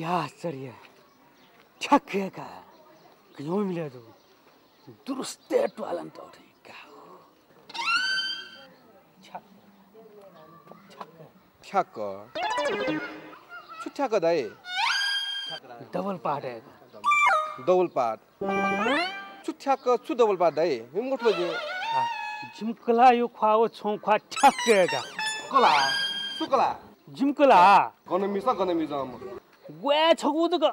क्या आश्चर्य छक का क्यों मिले तो दुरुस्त टवालन तो क्या छक छुट्ठा का दाई डबल पार्ट है डबल पार्ट छुट्ठा का छु डबल पार्ट दाई हम गोठ बजे जिमकला यो ख्वाओ छौ ख्वा छक का कला सुकला जिमकला गने मिसा ग्वे छगुद का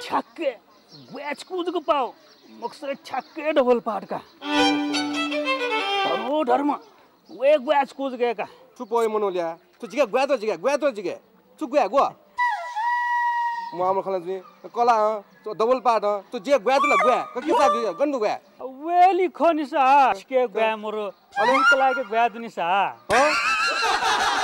छक ग्वे छगुद का पाओ मकसद छक डबल पार्ट का धर्मो धर्म वे ग्वे छगुद गए का छु पोय मनोलिया तु जिगे ग्वे तो जिगे छु ग्वे गो म आम खला जी कला तो डबल पार्ट तो जे ग्वे तो ग्वे क किसा गे गन्डु ग्वे वेली खनिसा के ग्वे मोरो जिमकला के ग्वे दुनिसा ह